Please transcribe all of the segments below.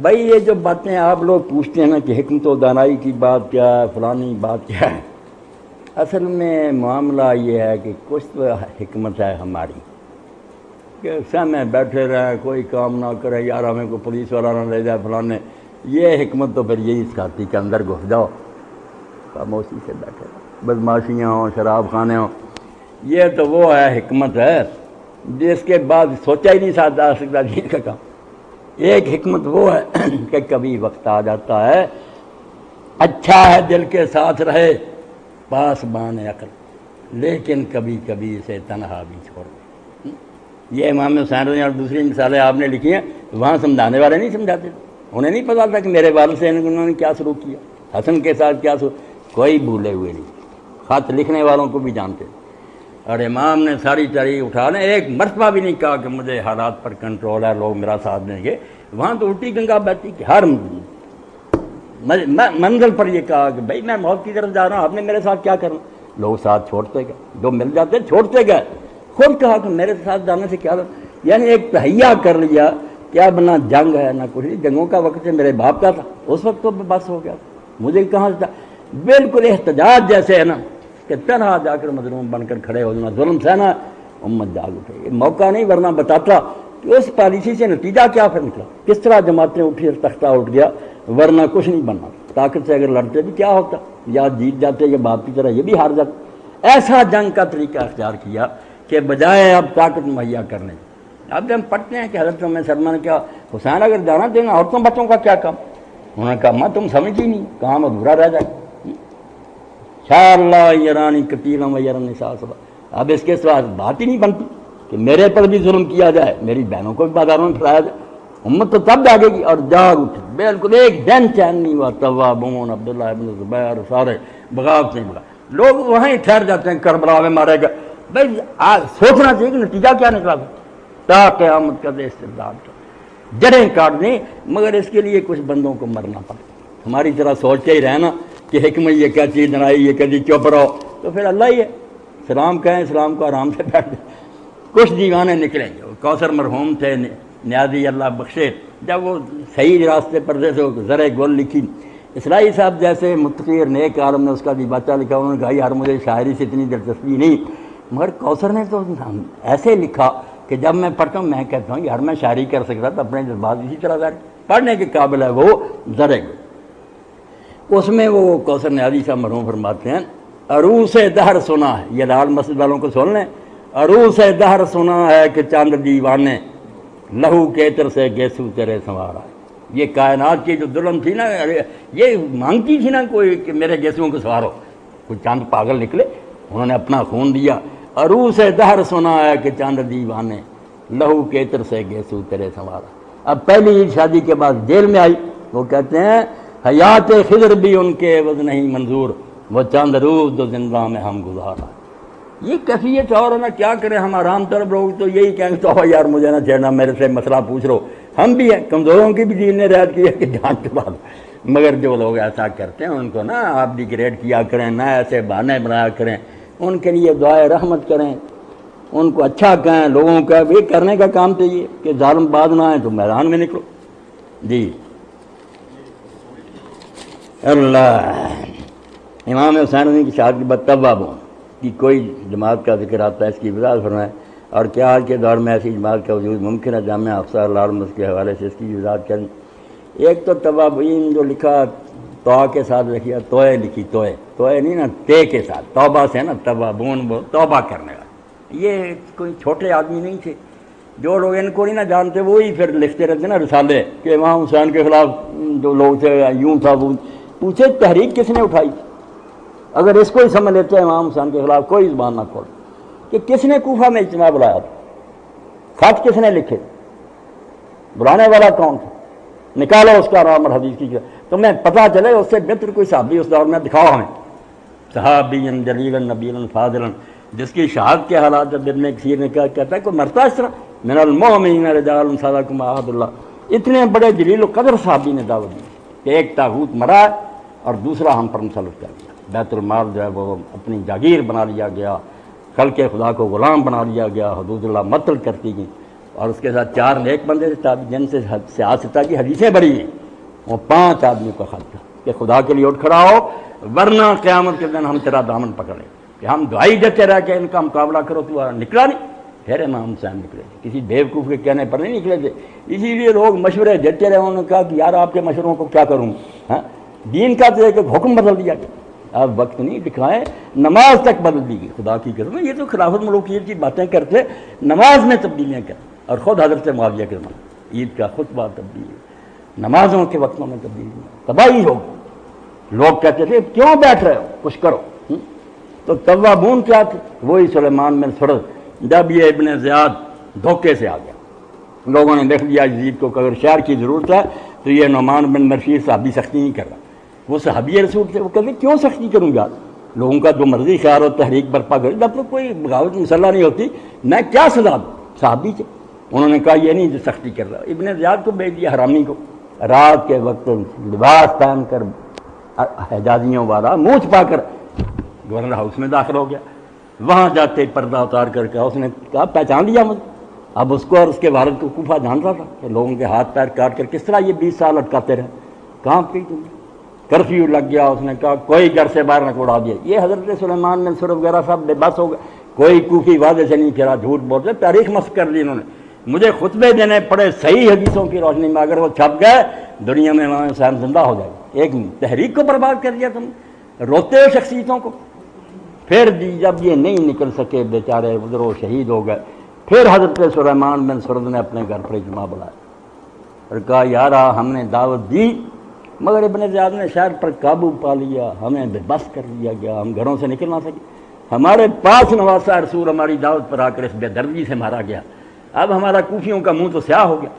بھائی یہ جو باتیں آپ لوگ پوچھتے ہیں نا کہ حکمت و دانائی کی بات کیا ہے، فلانی بات کیا ہے، اصل میں معاملہ یہ ہے کہ کچھ تو حکمت ہے ہماری کہ سامنے بیٹھے رہیں، کوئی کام نہ کرے، یار ہمیں کو پولیس والا نہ لے جائے فلانے، یہ حکمت تو پھر یہی سکھاتی کہ اندر گھس جاؤ، خاموشی سے بیٹھے رہو، بدماشیاں ہوں، شراب خانے ہوں، یہ تو وہ ہے حکمت ہے جس کے بعد سوچا ہی نہیں جا سکتا دین کا کام۔ ایک حکمت وہ ہے کہ کبھی وقت آ جاتا ہے، اچھا ہے دل کے ساتھ رہے پاس بان عقل، لیکن کبھی کبھی اسے تنہا بھی چھوڑ دے۔ یہ امام حسین رضی اللہ عنہ اور دوسری مثالیں آپ نے لکھی ہیں، وہاں سمجھانے والے نہیں سمجھاتے، انہیں نہیں پتا تھا کہ میرے والد سے انہوں نے کیا سلوک کیا، حسن کے ساتھ کیا سلوک، کوئی بھولے ہوئے نہیں، خط لکھنے والوں کو بھی جانتے۔ اور امام نے ساری تاریخ اٹھا لیں، ایک مرتبہ بھی نہیں کہا کہ مجھے حالات پر کنٹرول ہے، لوگ میرا ساتھ دیں گے، وہاں تو الٹی گنگا بہتی کہ ہر منزل پر یہ کہا کہ بھائی میں موت کی طرف جا رہا ہوں، آپ نے میرے ساتھ کیا کرنا، لوگ ساتھ چھوڑتے گئے، جو مل جاتے چھوڑتے گئے، خود کہا کہ میرے ساتھ جانے سے کیا، یعنی ایک تہیا کر لیا کہ اب نہ جنگ ہے نہ کچھ، جنگوں کا وقت ہے میرے باپ کا تھا، اس وقت تو بس ہو گیا، مجھے کہاں سے، بالکل احتجاج جیسے ہے نا کہ تنہا جا کر مظلوم بن کر کھڑے ہو جانا، ظلم سہنا، امت جاگ اٹھے، یہ موقع نہیں، ورنہ بتاتا کہ اس پالیسی سے نتیجہ کیا پھر نکلا، کس طرح جماعتیں اٹھی اور تختہ اٹھ گیا، ورنہ کچھ نہیں بننا، طاقت سے اگر لڑتے بھی کیا ہوتا، یا جیت جاتے یا باپ کی طرح یہ بھی ہار جاتے، ایسا جنگ کا طریقہ اختیار کیا کہ بجائے اب طاقت مہیا کرنے، اب ہم پڑھتے ہیں کہ حضرت ام سلمہ نے کیا، حسین اگر جانا دینا عورتوں بچوں کا کیا کام، انہوں نے کہا ماں تم سمجھ ہی نہیں، کام ادھورا رہ جائے، شاء اللہ یرانی کتیلا و یرن نساء صبا، اب اس کے سوا بات ہی نہیں بنتی کہ میرے پر بھی ظلم کیا جائے، میری بہنوں کو بھی بازاروں میں پھیلایا جائے، امت تو تب جاگے گی، اور جاگ اٹھے، بالکل ایک دن چین نہیں ہوا، توابون عبداللہ ابن زبیر سارے بغاوت نہیں بغا، لوگ وہیں ٹھہر جاتے ہیں کربلا میں مارے گئے، بھائی سوچنا چاہیے کہ نتیجہ کیا نکلا تا قیامت کا استبداد کا جڑیں کاٹ دیں، مگر اس کے لیے کچھ بندوں کو مرنا پڑا، ہماری طرح سوچتے ہی رہنا کہ حکمت یہ کیا چیز بنائی، یہ کہتی چپ رہو، تو پھر اللہ ہی ہے، سلام کہیں اسلام کو آرام سے بیٹھ دیں، کچھ دیوانے نکلیں گے، کوثر مرحوم تھے نیازی اللہ بخشے، جب وہ صحیح راستے پر جیسے زرع گل لکھی، اسرائیل صاحب جیسے متقی اور نیک عالم نے اس کا بھی بچہ لکھا، انہوں نے کہا یار مجھے شاعری سے اتنی دلچسپی نہیں، مگر کوثر نے تو ایسے لکھا کہ جب میں پڑھتا ہوں میں کہتا ہوں یار میں شاعری کر سکتا تو اپنے جذبات اسی طرح ظاہر پڑھنے کے قابل ہے وہ زرع گل، اس میں وہ کوثر نیازی صاحب مرحوم فرماتے ہیں عروس دہر سنا ہے، یہ لال مسجد والوں کو سن لیں، عروس دہر سنا ہے کہ چاند دیوانے لہو کیتر سے گیسو تیرے سنوارا، یہ کائنات کی جو دلہن تھی نا یہ مانگتی تھی نا کوئی کہ میرے گیسوؤں کو سوارو، کوئی چاند پاگل نکلے، انہوں نے اپنا خون دیا، عروس دہر سنا ہے کہ چاند دیوانے لہو کیتر سے گیسو تیرے سنوارا، اب پہلی عید شادی کے بعد جیل میں آئی، وہ کہتے ہیں حیات خضر بھی ان کے عوض نہیں منظور، وہ چند روز دو زندہ میں ہم گزارا، یہ کیفیت اور ہے نا، کیا کریں ہم آرام طلب لوگ تو یہی کہیں گے تو یار مجھے نہ چھیڑنا، میرے سے مسئلہ پوچھ رہو، ہم بھی ہیں کمزوروں کی بھی دین نے رعایت کی ہے کہ جان کے بعد، مگر جو لوگ ایسا کرتے ہیں ان کو نا آپ ڈیگریڈ کیا کریں، نہ ایسے بہانے بنایا کریں، ان کے لیے دعائے رحمت کریں، ان کو اچھا کہیں، لوگوں کا بھی کرنے کا کام چاہیے کہ ظالم باز نہ آئیں تو میدان میں نکلو۔ جی اللہ امام حسین کی شہادت کے بعد توابون کی کوئی جماعت کا ذکر آتا ہے، اس کی وضاحت فرمائیں، اور کیا آج کے دور میں ایسی جماعت کا وجود ممکن ہے، جامعہ افسر لارمس کے حوالے سے اس کی وضاحت کریں۔ ایک تو توابین جو لکھا تو کے ساتھ لکھیا، توئے لکھی، توئے نہیں نا تے کے ساتھ، توبہ سے نا توابون وہ توبہ کرنے والے، یہ کوئی چھوٹے آدمی نہیں تھے، جو لوگ ان کو نہیں نہ جانتے وہی پھر لکھتے رہتے نا رسالے کہ امام حسین کے خلاف جو لوگ تھے یوں تھا وہ، پوچھے تحریک کس نے اٹھائی، اگر اس کو ہی سمجھ لیتے امام حسین کے خلاف کوئی زبان نہ کھول کہ کس نے کوفہ میں اجتماع بلایا تھا، خط کس نے لکھے، بلانے والا کون تھا، نکالو اس کا نام اور حدیث کی، تو میں پتہ چلے اس سے بہتر کوئی صحابی اس دور میں دکھاؤ ہمیں، صحابی جلیلا نبیلا فاضلا، جس کی شہادت کے حالات جب ابن کثیر نے کہتا ہے کوئی مرتا اس طرح، من المؤمنین رجال صدقوا ما عاهدوا اللہ، اتنے بڑے جلیل و قدر صحابی نے دعوت دی کہ ایک طاغوت مرا اور دوسرا ہم پر مسلط کر دیا، بیت المال جو ہے وہ اپنی جاگیر بنا لیا گیا، خلق خدا کو غلام بنا لیا گیا، حدود اللہ مطلب کرتی گئی، اور اس کے ساتھ 4 نیک بندے تھے جن سے سیاستہ کی حدیثیں بڑی ہیں، وہ 5 آدمیوں کا خط تھا کہ خدا کے لیے اٹھ کھڑا ہو ورنہ قیامت کے دن ہم تیرا دامن پکڑیں، کہ ہم دعائی دیتے رہ کے ان کا مقابلہ کرو، تو نکلا نہیں۔ پھر امام حسین نکلے، کسی بیوقوف کے کہنے پر نہیں نکلے تھے، اسی لیے لوگ مشورے دیتے رہے، انہوں نے کہا کہ یار آپ کے مشوروں کو کیا کروں، ہاں دین کا تو ایک حکم بدل دیا گیا، اب وقت نہیں دکھائیں، نماز تک بدل دی گئی، خدا کی قسم یہ تو خلافت ملوکیت کی باتیں کرتے، نماز میں تبدیلیاں کرتے، اور خود حضرت معاویہ کے زمانے عید کا خطبہ تبدیل، نمازوں کے وقتوں میں تبدیلی، تباہی ہوگی۔ لوگ کہتے تھے کیوں بیٹھ رہے ہو، کچھ کرو، تو توابون کیا تھے؟ وہی سلیمان بن سرد۔ جب یہ ابن زیاد دھوکے سے آ گیا، لوگوں نے دیکھ لیا یزید کو کہ اگر شہر کی ضرورت ہے تو یہ نعمان بن بشیر صحابی سختی نہیں کر رہا، وہ صحابی رسول تھے، وہ کہتے کیوں سختی کروں گا، لوگوں کا جو مرضی خیال ہو تحریک برپا کرے، جب تک کوئی بغاوت مسلح نہیں ہوتی میں کیا سزا دوں، صحابی تھے۔ انہوں نے کہا یہ نہیں جو سختی کر رہا، ابن زیاد کو بھیج دیا حرامی کو، رات کے وقت لباس پہن کر حجازیوں والا منہ چھپا کر گورنر ہاؤس میں داخل ہو گیا، وہاں جاتے پردہ اتار کر کے اس نے کہا پہچان لیا مجھے، اب اس کو اور اس کے والد کو کوفہ جانتا تھا کہ لوگوں کے ہاتھ پیر کاٹ کر کس طرح یہ 20 سال اٹکاتے رہے، کہاں پہ تم، کرفیو لگ گیا، اس نے کہا کوئی گھر سے باہر نہ کوڑا دیا۔ یہ حضرت سلیمان بن سرد وغیرہ سب بے بس ہو گئے، کوئی کوفی وعدے سے نہیں پھرا، جھوٹ بولتے، تاریخ مسخ کر دی انہوں نے، مجھے خطبے دینے پڑے صحیح حدیثوں کی روشنی میں، اگر وہ چھپ گئے دنیا میں امام حسین زندہ ہو جائے گا۔ ایک تحریک کو برباد کر دیا تم نے، روتے ہو شخصیتوں کو۔ پھر جب یہ نہیں نکل سکے بیچارے ادھر وہ شہید ہو گئے، پھر حضرت سلیمان بن سرد نے اپنے گھر پر اجماع بلایا اور کہا یار ہم نے دعوت دی مگر ابن زیاد نے شہر پر قابو پا لیا، ہمیں بے بس کر دیا گیا، ہم گھروں سے نکل نہ سکے، ہمارے 5 نواسہ رسول ہماری دعوت پر آ کر اس بے دردی سے مارا گیا، اب ہمارا کوفیوں کا منہ تو سیاہ ہو گیا،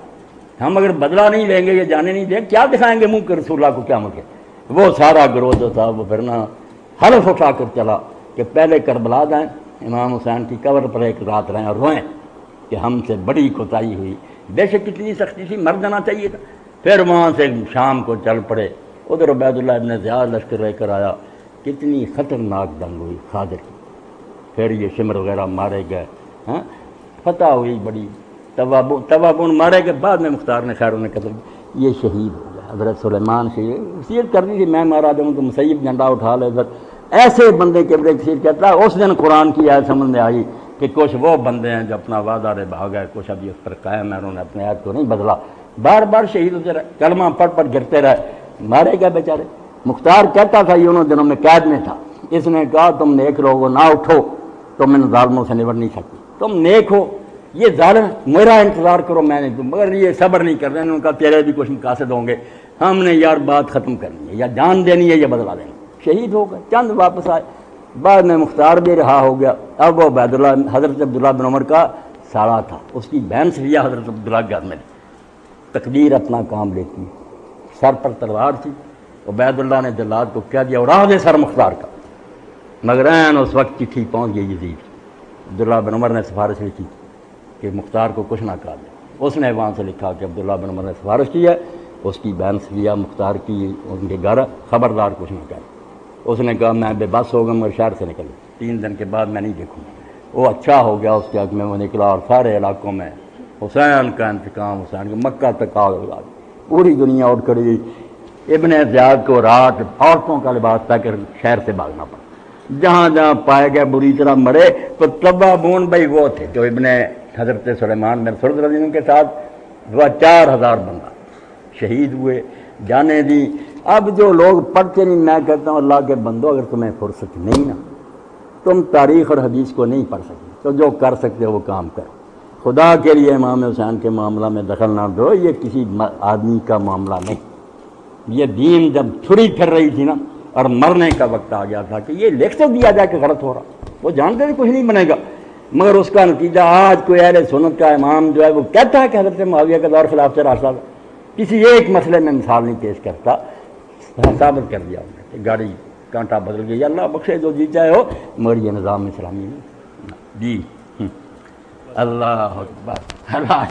ہم اگر بدلہ نہیں لیں گے یہ جانے نہیں دیں کیا دکھائیں گے منہ کے رسول اللہ کو کیا مکے۔ وہ سارا گروہ جو تھا وہ پھر نہ حلف اٹھا کر چلا کہ پہلے کربلا جائیں، امام حسین کی قبر پر ایک رات رہیں اور روئیں کہ ہم سے بڑی کوتاہی ہوئی، بے شک کتنی سختی تھی، مر جانا چاہیے تھا۔ پھر وہاں سے شام کو چل پڑے، ادھر عبید اللہ ابن زیاد لشکر لے کر آیا، کتنی خطرناک جنگ ہوئی خاضر کی، پھر یہ شمر وغیرہ مارے گئے، ہاں فتح ہوئی بڑی، توابون مارے گئے، بعد میں مختار نے خیر انہیں قتل یہ شہید ہو گیا۔ حضرت سلیمان سے وصیت کر دی تھی میں مارا دوں تو مسیب جھنڈا اٹھا لے، ایسے بندے کے بڑے کثیر کہتا ہے۔ اس دن قرآن کی آیت سمجھ میں آئی کہ کچھ وہ بندے ہیں جو اپنا وعدہ رے بھاگ گئے، کچھ ابھی اس پر قائم ہے، انہوں نے اپنے عہد کو نہیں بدلا، بار بار شہید ہوتے رہے، کلمہ پڑھ پڑھ گرتے رہے، مارے گئے بیچارے۔ مختار کہتا تھا یہ انہوں دنوں میں قید میں تھا، اس نے کہا تم نیک لوگ ہو، نہ اٹھو، تم ان ظالموں سے نبٹ نہیں سکتے، تم نیک ہو، یہ ظالم میرا انتظار کرو، میں نے مگر یہ صبر نہیں کر رہے، انہوں نے کہا تیرے بھی کچھ مقاصد ہوں گے، ہم نے یار بات ختم کرنی ہے، یا جان دینی ہے یا بدلا دینا۔ شہید ہو گئے، چند واپس آئے، بعد میں مختار بھی رہا ہو گیا۔ اب وہ عبید اللہ حضرت عبداللہ بن عمر کا سالہ تھا، اس کی بہن سے لیا حضرت عبداللہ گھر میں، تقدیر اپنا کام لیتی، سر پر تلوار تھی، عبید اللہ نے جلاد کو کہہ دیا اڑا دے سر مختار کا، مگر این اس وقت چٹھی پہنچ گئی یزید، عبداللہ بن عمر نے سفارش لکھی کہ مختار کو کچھ نہ کہا دے، اس نے وہاں سے لکھا کہ عبداللہ بن عمر نے سفارش کی ہے، اس کی بہن سے لیا مختار کی ان کے گھر، خبردار کچھ نہ کہا۔ اس نے کہا میں بے بس ہو گیا، مگر شہر سے نکل 3 دن کے بعد میں نہیں دیکھوں گا۔ وہ اچھا ہو گیا اس کے حق میں، وہ نکلا اور سارے علاقوں میں حسین کا انتقام، حسین کا، مکہ تک آ گیا، پوری دنیا اٹھ کھڑی۔ ابن زیاد کو رات عورتوں کا لباس پہ کر شہر سے بھاگنا پڑا، جہاں جہاں پائے گئے بری طرح مرے۔ تو توابون بھائی وہ تھے جو ابن حضرت سلیمان بن سرد رضی اللہ عنہ کے ساتھ 4000 بندہ شہید ہوئے، جانے دی۔ اب جو لوگ پڑھتے نہیں، میں کہتا ہوں اللہ کے بندو اگر تمہیں فرصت نہیں نا، تم تاریخ اور حدیث کو نہیں پڑھ سکتے، تو جو کر سکتے ہو وہ کام کر، خدا کے لیے امام حسین کے معاملہ میں دخل نہ دو، یہ کسی آدمی کا معاملہ نہیں۔ یہ دین جب چھری پھر رہی تھی نا اور مرنے کا وقت آ گیا تھا کہ یہ لکھ تو دیا جائے کہ غلط ہو رہا، وہ جانتے تھے کچھ نہیں بنے گا، مگر اس کا نتیجہ آج کوئی اہل سنت کا امام جو ہے وہ کہتا ہے کہ حضرت معاویہ کا دور خلاف سے راستہ تھا، کسی ایک مسئلے میں مثال نہیں پیش کرتا، ثابت کر دیا انہوں نے کہ گاڑی کانٹا بدل گئی، اللہ بخشے جو جی چاہے ہو، مگر یہ نظام اسلامی نہیں جی۔ اللہ اکبر، اللہ